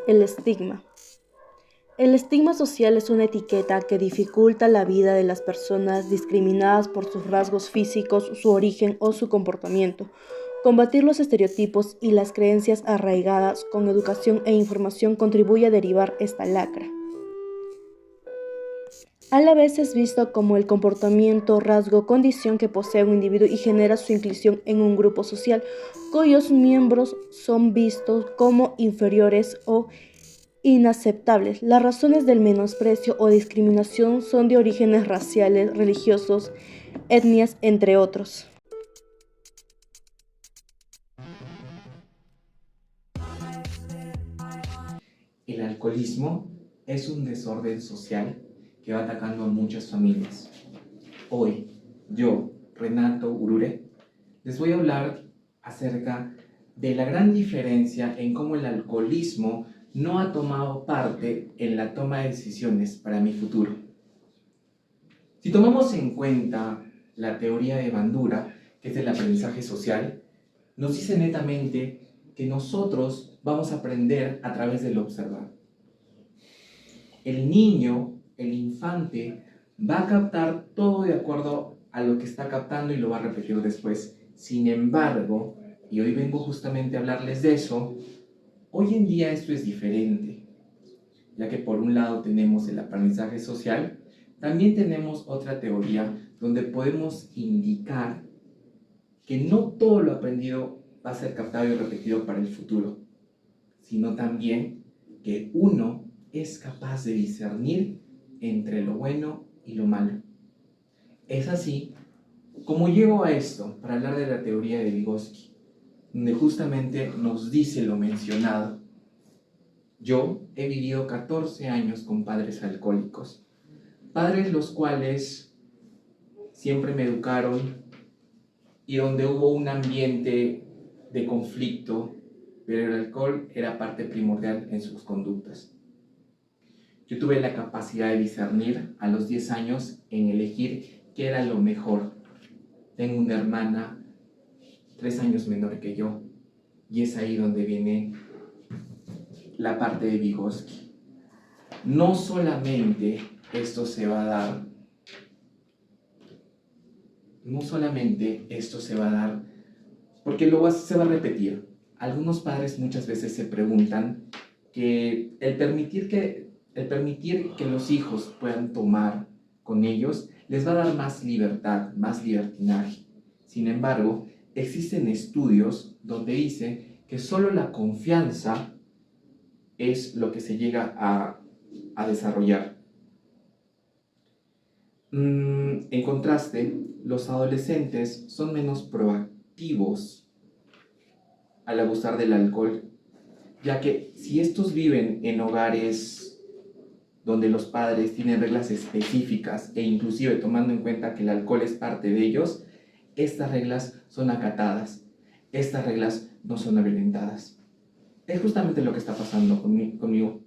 El estigma. El estigma social es una etiqueta que dificulta la vida de las personas discriminadas por sus rasgos físicos, su origen o su comportamiento. Combatir los estereotipos y las creencias arraigadas con educación e información contribuye a derivar esta lacra. A la vez es visto como el comportamiento, rasgo, condición que posee un individuo y genera su inclusión en un grupo social, cuyos miembros son vistos como inferiores o inaceptables. Las razones del menosprecio o discriminación son de orígenes raciales, religiosos, etnias, entre otros. El alcoholismo es un desorden social que va atacando a muchas familias. Hoy, yo, Renato Urure, les voy a hablar acerca de la gran diferencia en cómo el alcoholismo no ha tomado parte en la toma de decisiones para mi futuro. Si tomamos en cuenta la teoría de Bandura, que es el aprendizaje social, nos dice netamente que nosotros vamos a aprender a través del observar. El niño, el infante, va a captar todo de acuerdo a lo que está captando y lo va a repetir después. Sin embargo, y hoy vengo justamente a hablarles de eso, hoy en día esto es diferente, ya que por un lado tenemos el aprendizaje social, también tenemos otra teoría donde podemos indicar que no todo lo aprendido va a ser captado y repetido para el futuro, sino también que uno es capaz de discernir entre lo bueno y lo malo. Es así como llego a esto para hablar de la teoría de Vygotsky, donde justamente nos dice lo mencionado. Yo he vivido 14 años con padres alcohólicos, padres los cuales siempre me educaron y donde hubo un ambiente de conflicto, pero el alcohol era parte primordial en sus conductas. Yo tuve la capacidad de discernir a los 10 años en elegir qué era lo mejor. Tengo una hermana 3 años menor que yo y es ahí donde viene la parte de Vygotsky. No solamente esto se va a dar, porque se va a repetir. Algunos padres muchas veces se preguntan que el permitir que los hijos puedan tomar con ellos les va a dar más libertad, más libertinaje. Sin embargo, existen estudios donde dice que solo la confianza es lo que se llega a desarrollar. En contraste, los adolescentes son menos proactivos al abusar del alcohol, ya que si estos viven en hogares donde los padres tienen reglas específicas e inclusive tomando en cuenta que el alcohol es parte de ellos, estas reglas son acatadas, estas reglas no son violentadas. Es justamente lo que está pasando conmigo.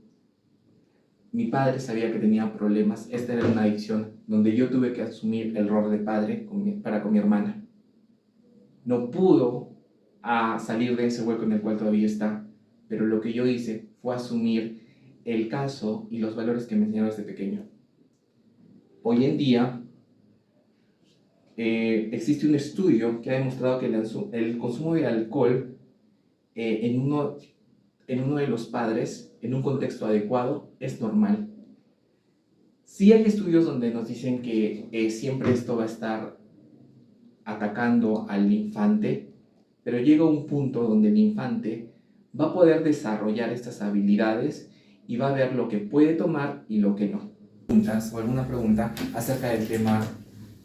Mi padre sabía que tenía problemas, esta era una adicción donde yo tuve que asumir el rol de padre para con mi hermana. No pudo salir de ese hueco en el cual todavía está, pero lo que yo hice fue asumir el caso y los valores que me enseñaron desde pequeño. Hoy en día existe un estudio que ha demostrado que el consumo de alcohol en uno de los padres, en un contexto adecuado, es normal. Sí hay estudios donde nos dicen que siempre esto va a estar atacando al infante, pero llega un punto donde el infante va a poder desarrollar estas habilidades y va a ver lo que puede tomar y lo que no. ¿O alguna pregunta acerca del tema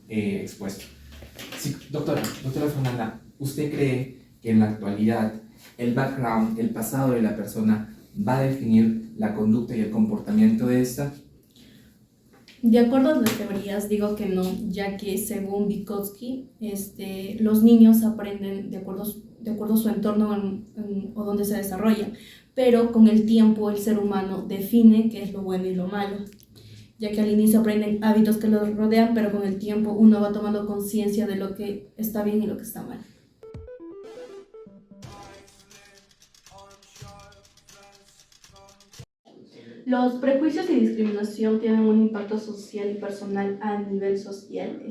expuesto? Sí, doctora Fernanda, ¿usted cree que en la actualidad el background, el pasado de la persona va a definir la conducta y el comportamiento de esta? De acuerdo a las teorías, digo que no, ya que según Vygotsky, los niños aprenden de acuerdo a su entorno o donde se desarrolla, pero con el tiempo el ser humano define qué es lo bueno y lo malo, ya que al inicio aprenden hábitos que los rodean, pero con el tiempo uno va tomando conciencia de lo que está bien y lo que está mal. Los prejuicios y discriminación tienen un impacto social y personal a nivel social,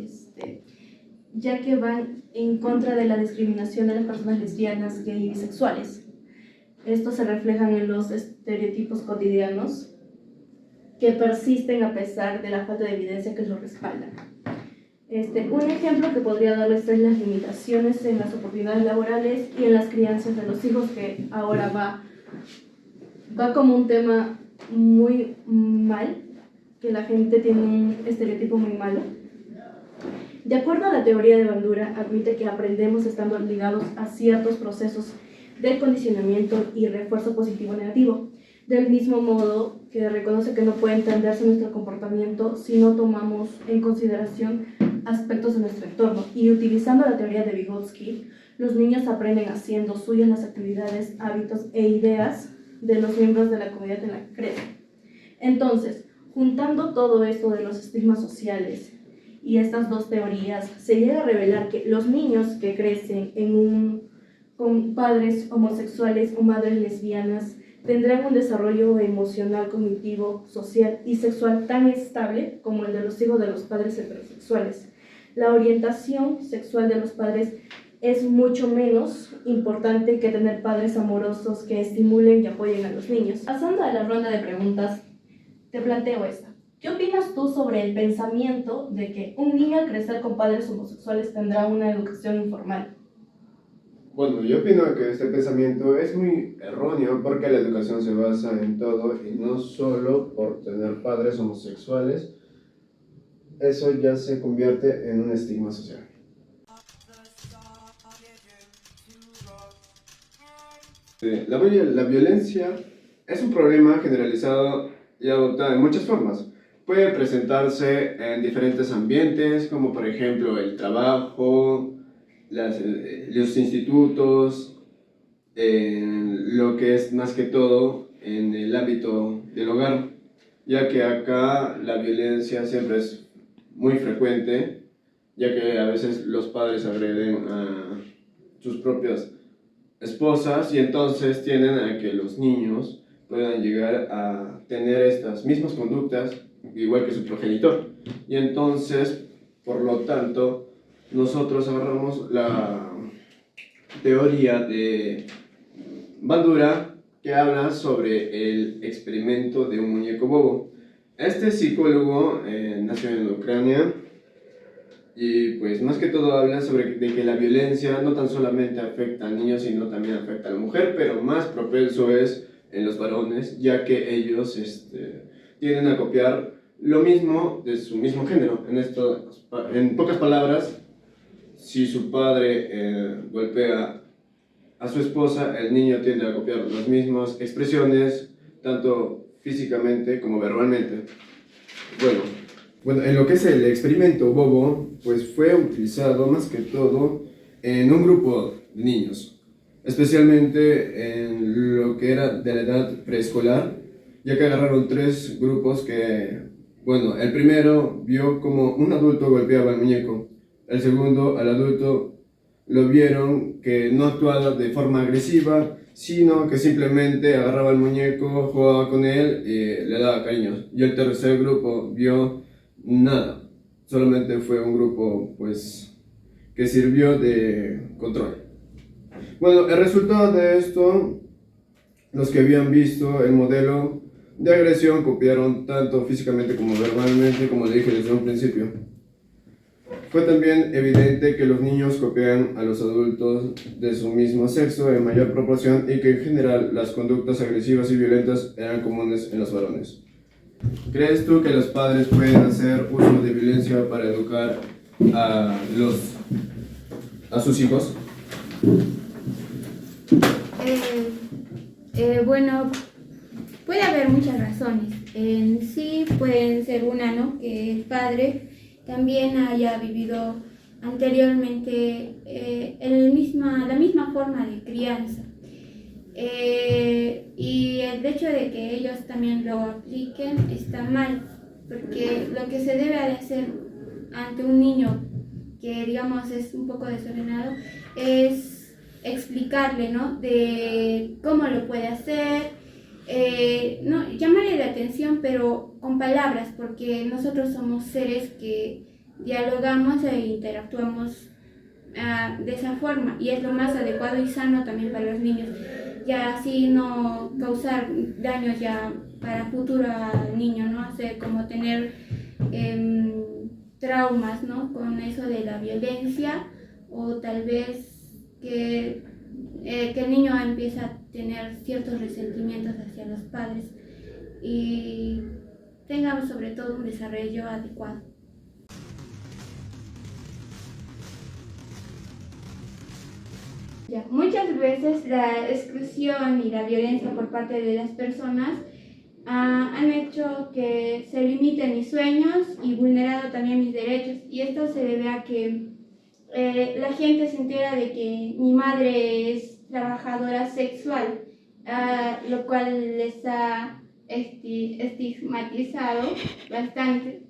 ya que van en contra de la discriminación de las personas lesbianas, gay y bisexuales. Estos se reflejan en los estereotipos cotidianos que persisten a pesar de la falta de evidencia que los respalda. Un ejemplo que podría darles es las limitaciones en las oportunidades laborales y en las crianzas de los hijos, que ahora va como un tema muy mal, que la gente tiene un estereotipo muy malo. De acuerdo a la teoría de Bandura, admite que aprendemos estando ligados a ciertos procesos de condicionamiento y refuerzo positivo o negativo, del mismo modo que reconoce que no puede entenderse nuestro comportamiento si no tomamos en consideración aspectos de nuestro entorno. Y utilizando la teoría de Vygotsky, los niños aprenden haciendo suyas las actividades, hábitos e ideas de los miembros de la comunidad en la que crecen. Entonces, juntando todo esto de los estigmas sociales y estas dos teorías, se llega a revelar que los niños que crecen con padres homosexuales o madres lesbianas tendrán un desarrollo emocional, cognitivo, social y sexual tan estable como el de los hijos de los padres heterosexuales. La orientación sexual de los padres es mucho menos importante que tener padres amorosos que estimulen y apoyen a los niños. Pasando a la ronda de preguntas, te planteo esta. ¿Qué opinas tú sobre el pensamiento de que un niño al crecer con padres homosexuales tendrá una educación informal? Bueno, yo opino que este pensamiento es muy erróneo porque la educación se basa en todo y no solo por tener padres homosexuales. Eso ya se convierte en un estigma social. La violencia es un problema generalizado y adoptado en muchas formas. Puede presentarse en diferentes ambientes, como por ejemplo el trabajo, los institutos, lo que es más que todo en el ámbito del hogar, ya que acá la violencia siempre es muy frecuente, ya que a veces los padres agreden a sus propias esposas y entonces tienden a que los niños puedan llegar a tener estas mismas conductas igual que su progenitor. Y entonces, por lo tanto, nosotros agarramos la teoría de Bandura, que habla sobre el experimento de un muñeco bobo. Este psicólogo nació en Ucrania y pues más que todo habla sobre de que la violencia no tan solamente afecta al niño, sino también afecta a la mujer, pero más propenso es en los varones, ya que ellos tienden a copiar lo mismo de su mismo género. En pocas palabras, si su padre golpea a su esposa, el niño tiende a copiar las mismas expresiones, tanto físicamente como verbalmente. Bueno, en lo que es el experimento bobo, pues fue utilizado más que todo en un grupo de niños, especialmente en lo que era de la edad preescolar, ya que agarraron 3 grupos que, bueno, el primero vio como un adulto golpeaba al muñeco, el segundo al adulto lo vieron que no actuaba de forma agresiva, sino que simplemente agarraba el muñeco, jugaba con él y le daba cariño. Y el tercer grupo vio nada, solamente fue un grupo pues que sirvió de control. Bueno, el resultado de esto, los que habían visto el modelo de agresión copiaron tanto físicamente como verbalmente, como le dije desde un principio. Fue también evidente que los niños copian a los adultos de su mismo sexo en mayor proporción y que en general las conductas agresivas y violentas eran comunes en los varones. ¿Crees tú que los padres pueden hacer uso de violencia para educar a sus hijos? Bueno, puede haber muchas razones. En sí pueden ser una, ¿no? Que el padre también haya vivido anteriormente la misma forma de crianza. Y el hecho de que ellos también lo apliquen está mal, porque lo que se debe de hacer ante un niño que digamos es un poco desordenado es explicarle, ¿no? De cómo lo puede hacer no, llamarle la atención, pero con palabras, porque nosotros somos seres que dialogamos e interactuamos de esa forma, y es lo más adecuado y sano también para los niños, ya así no causar daños ya para futuro al niño, ¿no? Hacer como tener traumas, ¿no? Con eso de la violencia, o tal vez que el niño empieza a tener ciertos resentimientos hacia los padres y tenga sobre todo un desarrollo adecuado. Muchas veces la exclusión y la violencia por parte de las personas han hecho que se limiten mis sueños y vulnerado también mis derechos, y esto se debe a que la gente se entera de que mi madre es trabajadora sexual, lo cual les ha estigmatizado bastante.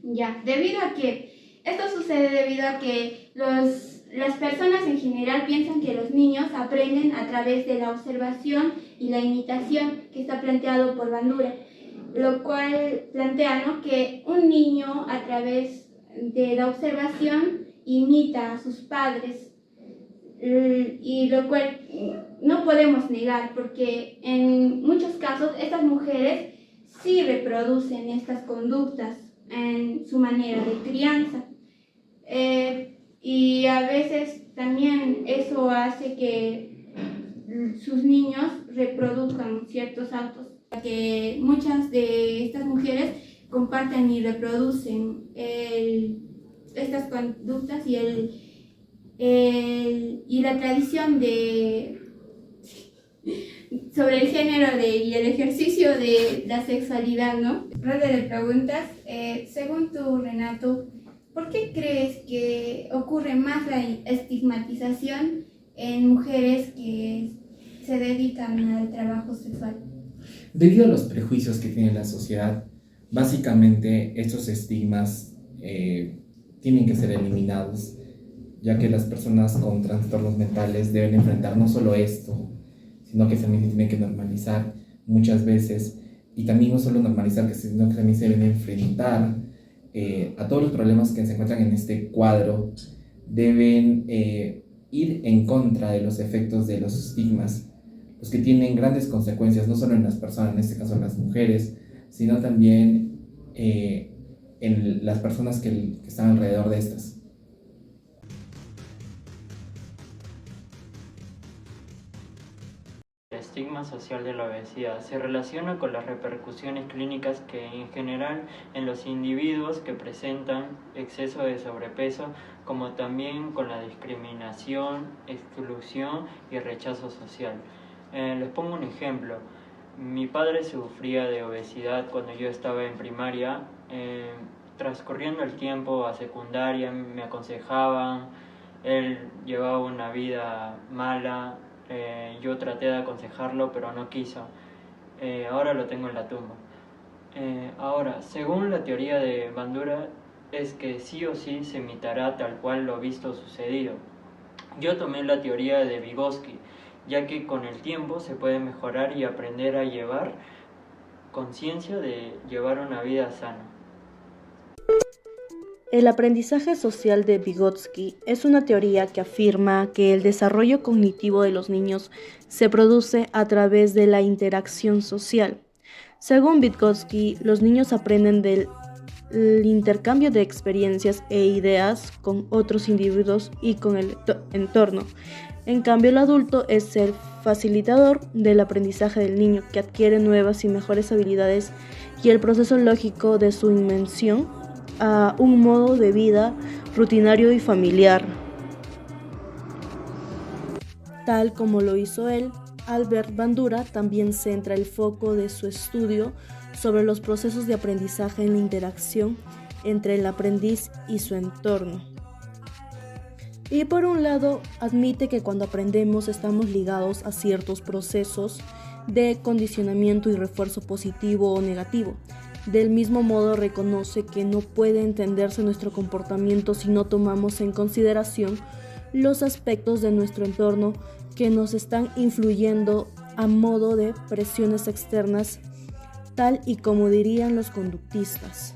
Debido a que esto sucede debido a que las personas en general piensan que los niños aprenden a través de la observación y la imitación, que está planteado por Bandura, lo cual plantea, ¿no?, que un niño a través de la observación imita a sus padres, y lo cual no podemos negar, porque en muchos casos estas mujeres sí reproducen estas conductas en su manera de crianza, y a veces también eso hace que sus niños reproduzcan ciertos actos, que muchas de estas mujeres comparten y reproducen estas conductas y la tradición sobre el género y el ejercicio de la sexualidad, ¿no? Ronda de preguntas. Según tú, Renato, ¿por qué crees que ocurre más la estigmatización en mujeres que se dedican al trabajo sexual? Debido a los prejuicios que tiene la sociedad, básicamente estos estigmas tienen que ser eliminados, ya que las personas con trastornos mentales deben enfrentar no solo esto, sino que también se tienen que normalizar muchas veces, y también no solo normalizar, sino que también se deben enfrentar a todos los problemas que se encuentran en este cuadro. Deben ir en contra de los efectos de los estigmas, los que tienen grandes consecuencias no solo en las personas, en este caso en las mujeres, sino también en las personas que están alrededor de estas. El estigma social de la obesidad se relaciona con las repercusiones clínicas que en general en los individuos que presentan exceso de sobrepeso, como también con la discriminación, exclusión y rechazo social. Les pongo un ejemplo. Mi padre sufría de obesidad cuando yo estaba en primaria. Transcurriendo el tiempo a secundaria me aconsejaban, él llevaba una vida mala, yo traté de aconsejarlo pero no quiso. Ahora lo tengo en la tumba. Ahora, según la teoría de Bandura, es que sí o sí se imitará tal cual lo visto sucedido. Yo tomé la teoría de Vygotsky, ya que con el tiempo se puede mejorar y aprender a llevar conciencia de llevar una vida sana. El aprendizaje social de Vygotsky es una teoría que afirma que el desarrollo cognitivo de los niños se produce a través de la interacción social. Según Vygotsky, los niños aprenden del intercambio de experiencias e ideas con otros individuos y con el entorno. En cambio, el adulto es el facilitador del aprendizaje del niño, que adquiere nuevas y mejores habilidades y el proceso lógico de su inmersión a un modo de vida rutinario y familiar. Tal como lo hizo él, Albert Bandura también centra el foco de su estudio sobre los procesos de aprendizaje en la interacción entre el aprendiz y su entorno. Y por un lado, admite que cuando aprendemos estamos ligados a ciertos procesos de condicionamiento y refuerzo positivo o negativo. Del mismo modo, reconoce que no puede entenderse nuestro comportamiento si no tomamos en consideración los aspectos de nuestro entorno que nos están influyendo a modo de presiones externas, tal y como dirían los conductistas.